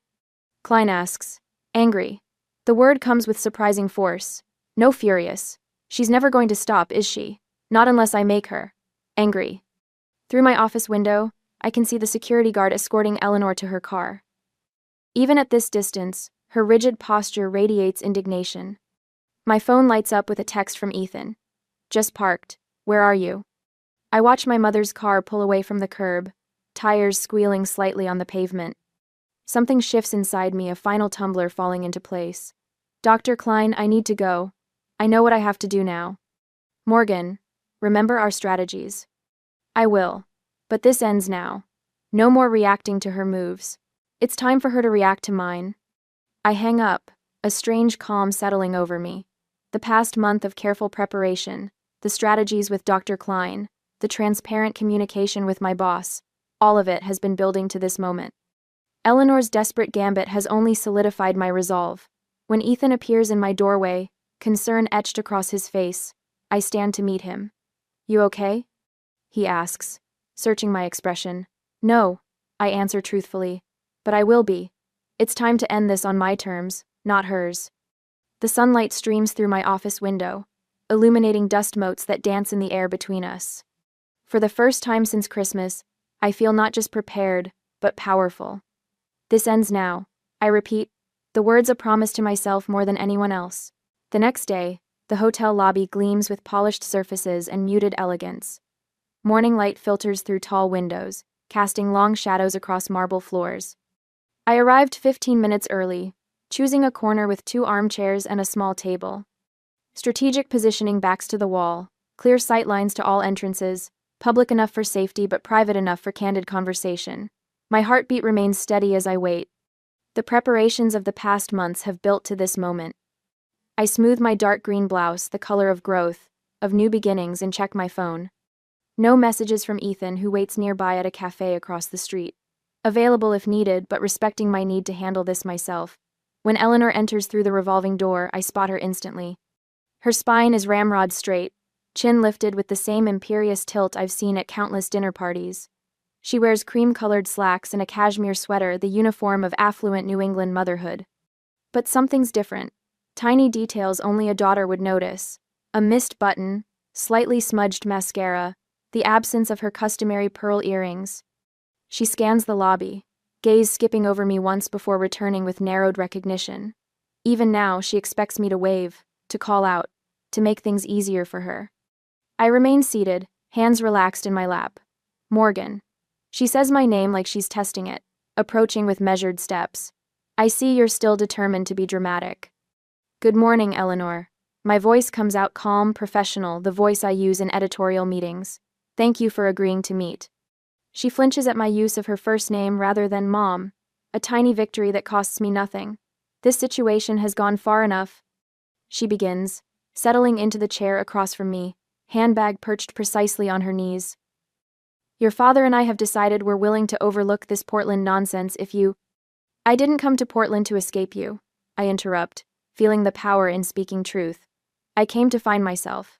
Klein asks. Angry. The word comes with surprising force. No, furious. She's never going to stop, is she? Not unless I make her. Angry. Through my office window, I can see the security guard escorting Eleanor to her car. Even at this distance, her rigid posture radiates indignation. My phone lights up with a text from Ethan. Just parked. Where are you? I watch my mother's car pull away from the curb, tires squealing slightly on the pavement. Something shifts inside me, a final tumbler falling into place. Dr. Klein, I need to go. I know what I have to do now. Morgan, remember our strategies. I will. But this ends now. No more reacting to her moves. It's time for her to react to mine. I hang up, a strange calm settling over me. The past month of careful preparation, the strategies with Dr. Klein, the transparent communication with my boss, all of it has been building to this moment. Eleanor's desperate gambit has only solidified my resolve. When Ethan appears in my doorway, concern etched across his face, I stand to meet him. "You okay?" he asks, searching my expression. "No," I answer truthfully. "But I will be. It's time to end this on my terms, not hers." The sunlight streams through my office window, illuminating dust motes that dance in the air between us. For the first time since Christmas, I feel not just prepared, but powerful. This ends now, I repeat, the words a promise to myself more than anyone else. The next day, the hotel lobby gleams with polished surfaces and muted elegance. Morning light filters through tall windows, casting long shadows across marble floors. I arrived 15 minutes early, choosing a corner with 2 armchairs and a small table. Strategic positioning backs to the wall, clear sight lines to all entrances, public enough for safety but private enough for candid conversation. My heartbeat remains steady as I wait. The preparations of the past months have built to this moment. I smooth my dark green blouse, the color of growth, of new beginnings, and check my phone. No messages from Ethan, who waits nearby at a cafe across the street. Available if needed, but respecting my need to handle this myself. When Eleanor enters through the revolving door, I spot her instantly. Her spine is ramrod straight, chin lifted with the same imperious tilt I've seen at countless dinner parties. She wears cream-colored slacks and a cashmere sweater, the uniform of affluent New England motherhood. But something's different. Tiny details only a daughter would notice. A missed button, slightly smudged mascara, the absence of her customary pearl earrings. She scans the lobby, gaze skipping over me once before returning with narrowed recognition. Even now, she expects me to wave, to call out, to make things easier for her. I remain seated, hands relaxed in my lap. "Morgan." She says my name like she's testing it, approaching with measured steps. "I see you're still determined to be dramatic." "Good morning, Eleanor." My voice comes out calm, professional, the voice I use in editorial meetings. "Thank you for agreeing to meet." She flinches at my use of her first name rather than Mom, a tiny victory that costs me nothing. "This situation has gone far enough," she begins, settling into the chair across from me, handbag perched precisely on her knees. "Your father and I have decided we're willing to overlook this Portland nonsense if you—" "I didn't come to Portland to escape you," I interrupt, feeling the power in speaking truth. "I came to find myself."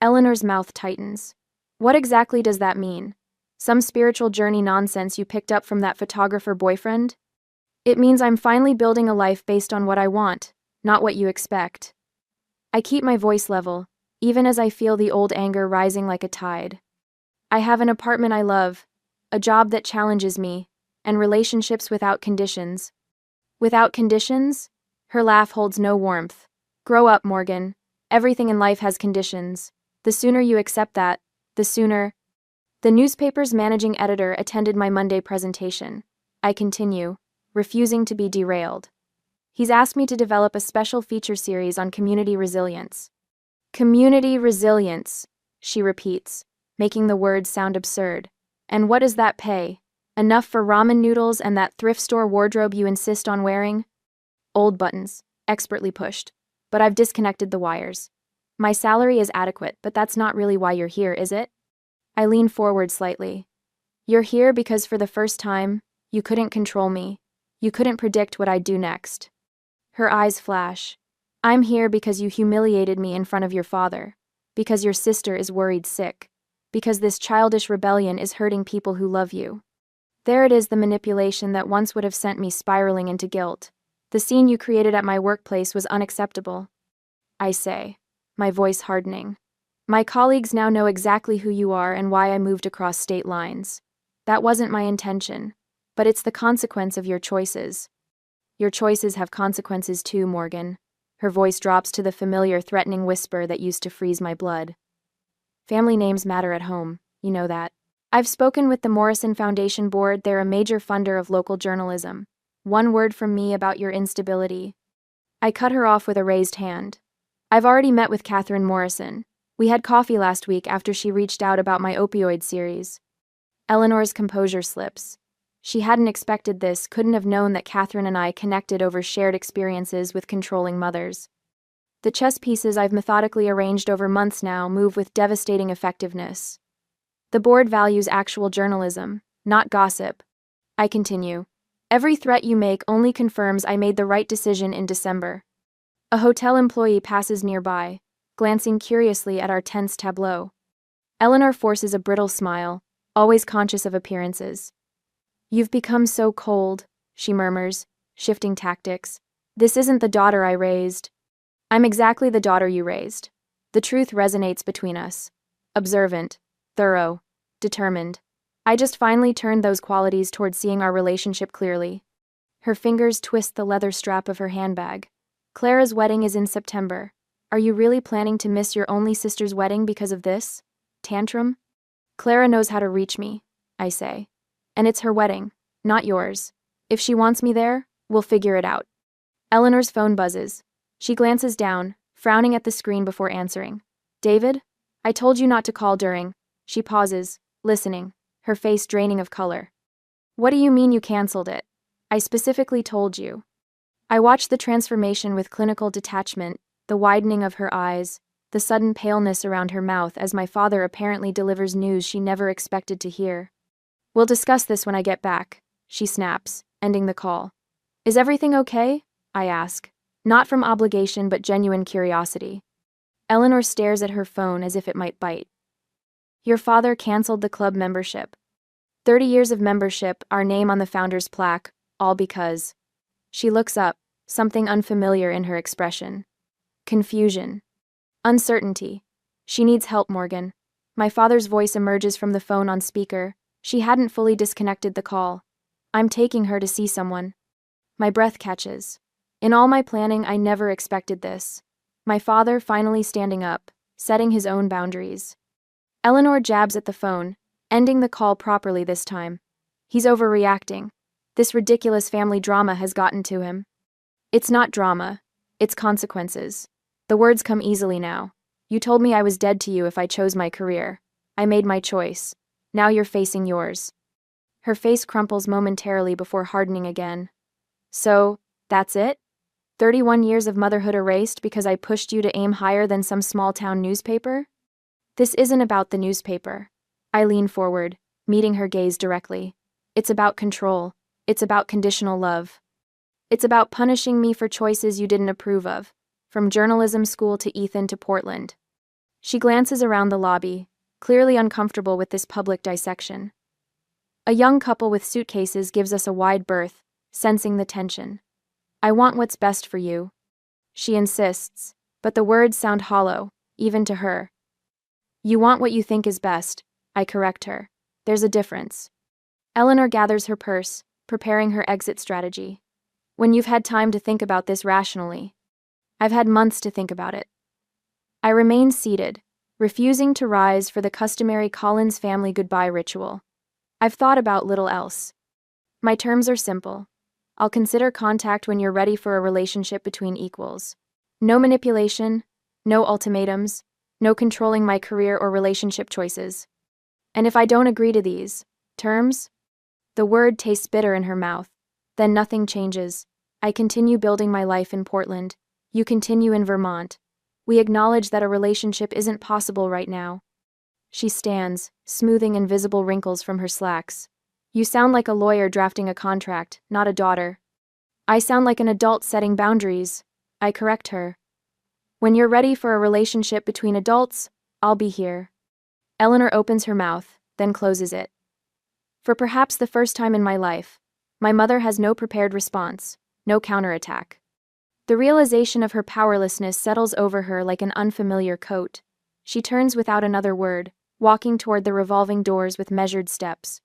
Eleanor's mouth tightens. "What exactly does that mean? Some spiritual journey nonsense you picked up from that photographer boyfriend?" "It means I'm finally building a life based on what I want, not what you expect." I keep my voice level, even as I feel the old anger rising like a tide. "I have an apartment I love, a job that challenges me, and relationships without conditions." "Without conditions?" Her laugh holds no warmth. "Grow up, Morgan. Everything in life has conditions. The sooner you accept that, the sooner—" The newspaper's managing editor attended my Monday presentation. I continue, refusing to be derailed. "He's asked me to develop a special feature series on community resilience." "Community resilience," she repeats, making the words sound absurd. "And what does that pay? Enough for ramen noodles and that thrift store wardrobe you insist on wearing?" Old buttons, expertly pushed. But I've disconnected the wires. "My salary is adequate, but that's not really why you're here, is it?" I lean forward slightly. "You're here because for the first time, you couldn't control me. You couldn't predict what I'd do next." Her eyes flash. "I'm here because you humiliated me in front of your father. Because your sister is worried sick. Because this childish rebellion is hurting people who love you." There it is, the manipulation that once would have sent me spiraling into guilt. "The scene you created at my workplace was unacceptable," I say, my voice hardening. "My colleagues now know exactly who you are and why I moved across state lines. That wasn't my intention, but it's the consequence of your choices." "Your choices have consequences too, Morgan." Her voice drops to the familiar threatening whisper that used to freeze my blood. "Family names matter at home, you know that." "I've spoken with the Morrison Foundation Board. They're a major funder of local journalism. One word from me about your instability." I cut her off with a raised hand. "I've already met with Catherine Morrison. We had coffee last week after she reached out about my opioid series." Eleanor's composure slips. She hadn't expected this, couldn't have known that Catherine and I connected over shared experiences with controlling mothers. "The chess pieces I've methodically arranged over months now move with devastating effectiveness. The board values actual journalism, not gossip." I continue. Every threat you make only confirms I made the right decision in December. A hotel employee passes nearby, glancing curiously at our tense tableau. Eleanor forces a brittle smile, always conscious of appearances. You've become so cold, she murmurs, shifting tactics. This isn't the daughter I raised. I'm exactly the daughter you raised. The truth resonates between us. Observant, thorough, determined. I just finally turned those qualities toward seeing our relationship clearly. Her fingers twist the leather strap of her handbag. Clara's wedding is in September. Are you really planning to miss your only sister's wedding because of this? Tantrum? Clara knows how to reach me, I say. And it's her wedding, not yours. If she wants me there, we'll figure it out. Eleanor's phone buzzes. She glances down, frowning at the screen before answering. David? I told you not to call during. She pauses, listening, her face draining of color. What do you mean you canceled it? I specifically told you. I watched the transformation with clinical detachment, the widening of her eyes, the sudden paleness around her mouth as my father apparently delivers news she never expected to hear. We'll discuss this when I get back, she snaps, ending the call. Is everything okay? I ask, not from obligation but genuine curiosity. Eleanor stares at her phone as if it might bite. Your father canceled the club membership. 30 years of membership, our name on the founder's plaque, all because. She looks up, something unfamiliar in her expression. Confusion. Uncertainty. She needs help, Morgan. My father's voice emerges from the phone on speaker. She hadn't fully disconnected the call. I'm taking her to see someone. My breath catches. In all my planning, I never expected this. My father finally standing up, setting his own boundaries. Eleanor jabs at the phone, ending the call properly this time. He's overreacting. This ridiculous family drama has gotten to him. It's not drama. It's consequences. The words come easily now. You told me I was dead to you if I chose my career. I made my choice. Now you're facing yours. Her face crumples momentarily before hardening again. So, that's it? 31 years of motherhood erased because I pushed you to aim higher than some small-town newspaper? This isn't about the newspaper. I lean forward, meeting her gaze directly. It's about control. It's about conditional love. It's about punishing me for choices you didn't approve of, from journalism school to Ethan to Portland. She glances around the lobby, clearly uncomfortable with this public dissection. A young couple with suitcases gives us a wide berth, sensing the tension. I want what's best for you. She insists, but the words sound hollow, even to her. You want what you think is best, I correct her. There's a difference. Eleanor gathers her purse, preparing her exit strategy. When you've had time to think about this rationally. I've had months to think about it. I remain seated, refusing to rise for the customary Collins family goodbye ritual. I've thought about little else. My terms are simple. I'll consider contact when you're ready for a relationship between equals. No manipulation, no ultimatums, no controlling my career or relationship choices. And if I don't agree to these terms, the word tastes bitter in her mouth. Then nothing changes. I continue building my life in Portland. You continue in Vermont. We acknowledge that a relationship isn't possible right now. She stands, smoothing invisible wrinkles from her slacks. You sound like a lawyer drafting a contract, not a daughter. I sound like an adult setting boundaries. I correct her. When you're ready for a relationship between adults, I'll be here. Eleanor opens her mouth, then closes it. For perhaps the first time in my life, my mother has no prepared response, no counterattack. The realization of her powerlessness settles over her like an unfamiliar coat. She turns without another word, walking toward the revolving doors with measured steps.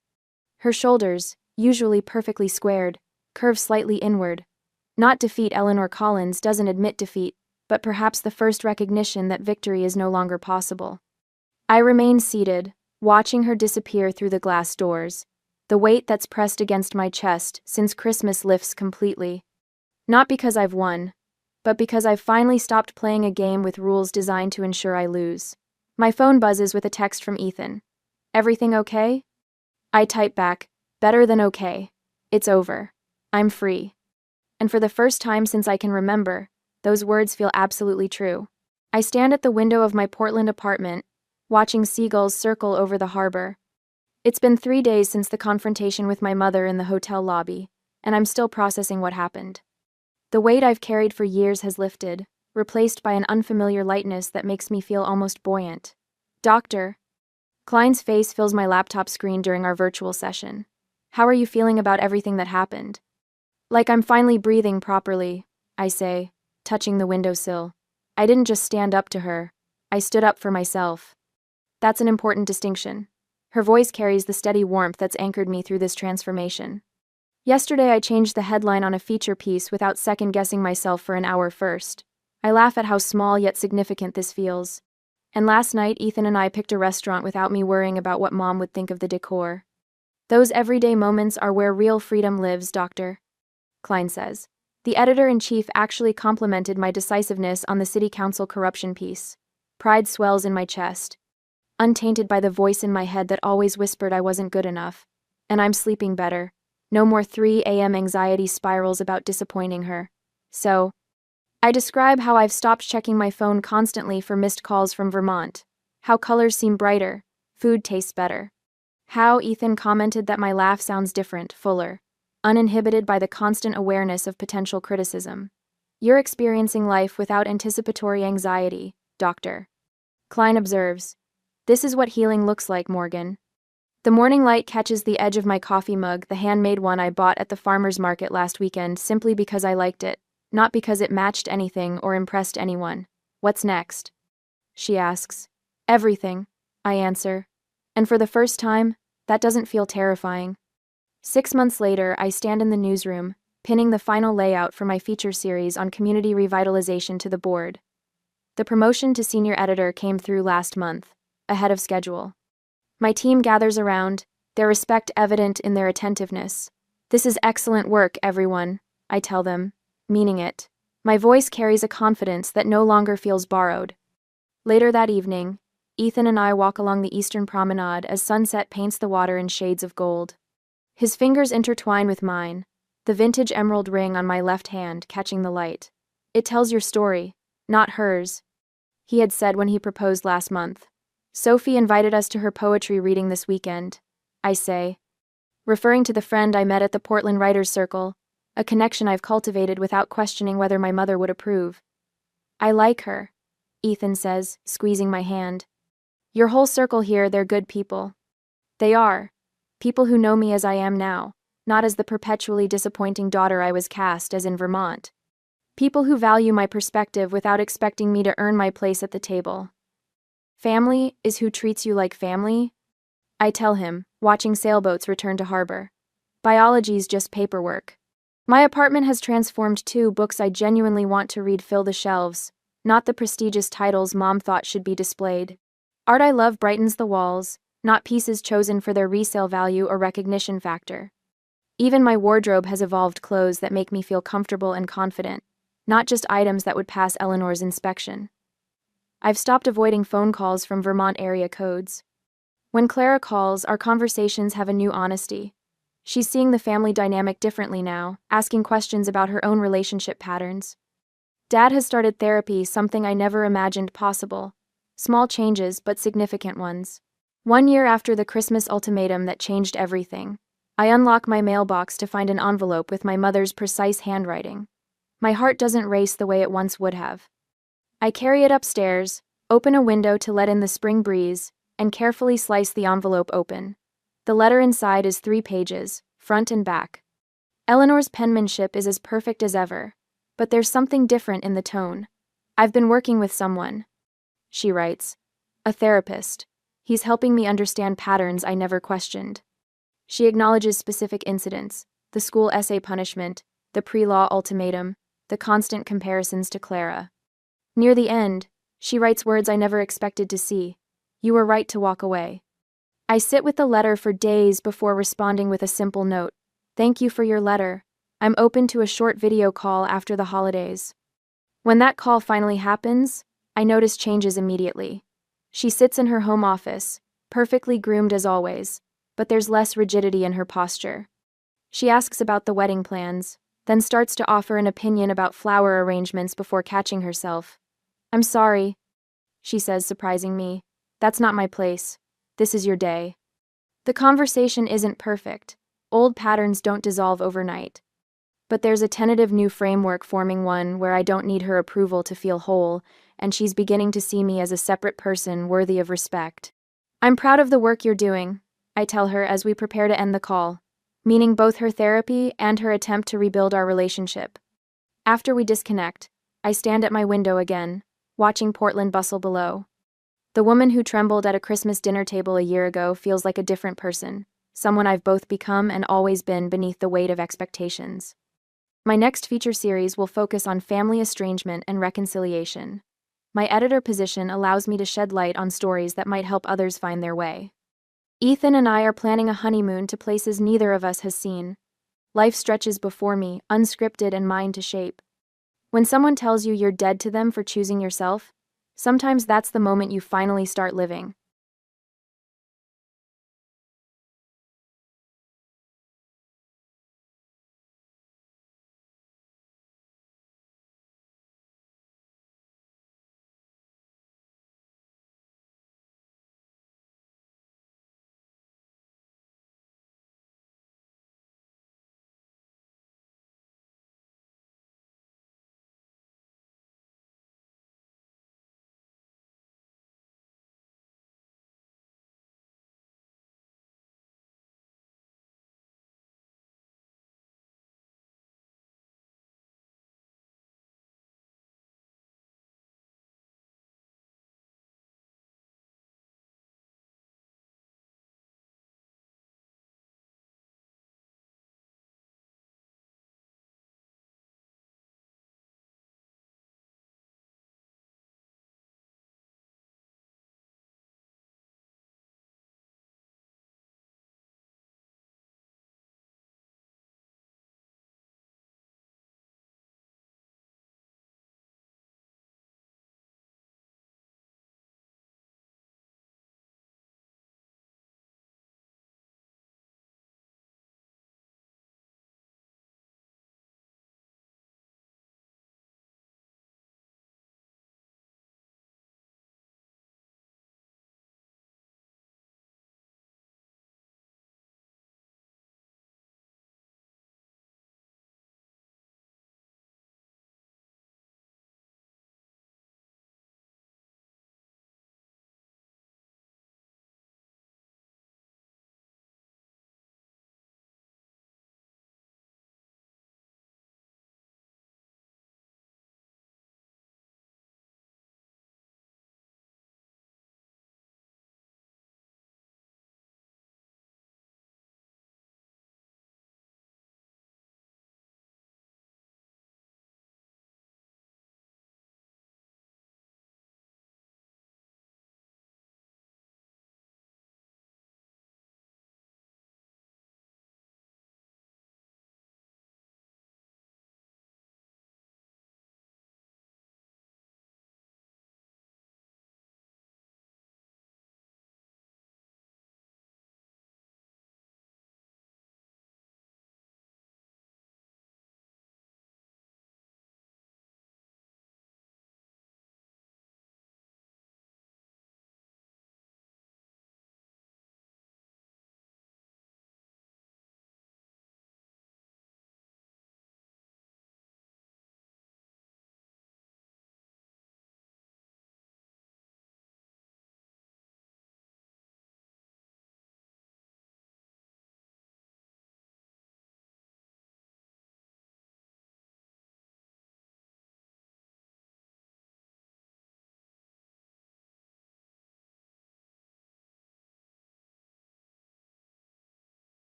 Her shoulders, usually perfectly squared, curve slightly inward. Not defeat. Eleanor Collins doesn't admit defeat, but perhaps the first recognition that victory is no longer possible. I remain seated, watching her disappear through the glass doors. The weight that's pressed against my chest since Christmas lifts completely. Not because I've won, but because I've finally stopped playing a game with rules designed to ensure I lose. My phone buzzes with a text from Ethan. Everything okay? I type back, better than okay. It's over. I'm free. And for the first time since I can remember, those words feel absolutely true. I stand at the window of my Portland apartment, watching seagulls circle over the harbor. It's been 3 days since the confrontation with my mother in the hotel lobby, and I'm still processing what happened. The weight I've carried for years has lifted, replaced by an unfamiliar lightness that makes me feel almost buoyant. Doctor. Klein's face fills my laptop screen during our virtual session. How are you feeling about everything that happened? Like I'm finally breathing properly, I say, touching the windowsill. I didn't just stand up to her. I stood up for myself. That's an important distinction. Her voice carries the steady warmth that's anchored me through this transformation. Yesterday I changed the headline on a feature piece without second-guessing myself for an hour first. I laugh at how small yet significant this feels. And last night Ethan and I picked a restaurant without me worrying about what Mom would think of the decor. Those everyday moments are where real freedom lives, Doctor. Klein says. The editor-in-chief actually complimented my decisiveness on the city council corruption piece. Pride swells in my chest, untainted by the voice in my head that always whispered I wasn't good enough. And I'm sleeping better. No more 3 a.m. anxiety spirals about disappointing her. So, I describe how I've stopped checking my phone constantly for missed calls from Vermont, how colors seem brighter, food tastes better. How Ethan commented that my laugh sounds different, fuller, uninhibited by the constant awareness of potential criticism. You're experiencing life without anticipatory anxiety, Doctor. Klein observes. This is what healing looks like, Morgan. The morning light catches the edge of my coffee mug, the handmade one I bought at the farmer's market last weekend simply because I liked it, not because it matched anything or impressed anyone. What's next? She asks. Everything, I answer. And for the first time, that doesn't feel terrifying. 6 months later, I stand in the newsroom, pinning the final layout for my feature series on community revitalization to the board. The promotion to senior editor came through last month, ahead of schedule. My team gathers around, their respect evident in their attentiveness. This is excellent work, everyone, I tell them, meaning it. My voice carries a confidence that no longer feels borrowed. Later that evening, Ethan and I walk along the eastern promenade as sunset paints the water in shades of gold. His fingers intertwine with mine, the vintage emerald ring on my left hand catching the light. It tells your story, not hers, he had said when he proposed last month. Sophie invited us to her poetry reading this weekend, I say, referring to the friend I met at the Portland Writers' Circle, a connection I've cultivated without questioning whether my mother would approve. I like her, Ethan says, squeezing my hand. Your whole circle here, they're good people. They are. People who know me as I am now, not as the perpetually disappointing daughter I was cast as in Vermont. People who value my perspective without expecting me to earn my place at the table. Family is who treats you like family, I tell him, watching sailboats return to harbor. Biology's just paperwork. My apartment has transformed too. Books I genuinely want to read fill the shelves, not the prestigious titles Mom thought should be displayed. Art I love brightens the walls, not pieces chosen for their resale value or recognition factor. Even my wardrobe has evolved clothes that make me feel comfortable and confident, not just items that would pass Eleanor's inspection. I've stopped avoiding phone calls from Vermont area codes. When Clara calls, our conversations have a new honesty. She's seeing the family dynamic differently now, asking questions about her own relationship patterns. Dad has started therapy, something I never imagined possible. Small changes, but significant ones. 1 year after the Christmas ultimatum that changed everything, I unlock my mailbox to find an envelope with my mother's precise handwriting. My heart doesn't race the way it once would have. I carry it upstairs, open a window to let in the spring breeze, and carefully slice the envelope open. The letter inside is 3 pages, front and back. Eleanor's penmanship is as perfect as ever, but there's something different in the tone. I've been working with someone, she writes. A therapist. He's helping me understand patterns I never questioned. She acknowledges specific incidents, the school essay punishment, the pre-law ultimatum, the constant comparisons to Clara. Near the end, she writes words I never expected to see. You were right to walk away. I sit with the letter for days before responding with a simple note. Thank you for your letter. I'm open to a short video call after the holidays. When that call finally happens, I notice changes immediately. She sits in her home office, perfectly groomed as always, but there's less rigidity in her posture. She asks about the wedding plans, then starts to offer an opinion about flower arrangements before catching herself. I'm sorry, she says, surprising me. That's not my place. This is your day. The conversation isn't perfect. Old patterns don't dissolve overnight. But there's a tentative new framework forming, one where I don't need her approval to feel whole, and she's beginning to see me as a separate person worthy of respect. I'm proud of the work you're doing, I tell her as we prepare to end the call, meaning both her therapy and her attempt to rebuild our relationship. After we disconnect, I stand at my window again, watching Portland bustle below. The woman who trembled at a Christmas dinner table a year ago feels like a different person, someone I've both become and always been beneath the weight of expectations. My next feature series will focus on family estrangement and reconciliation. My editor position allows me to shed light on stories that might help others find their way. Ethan and I are planning a honeymoon to places neither of us has seen. Life stretches before me, unscripted and mine to shape. When someone tells you you're dead to them for choosing yourself, sometimes that's the moment you finally start living.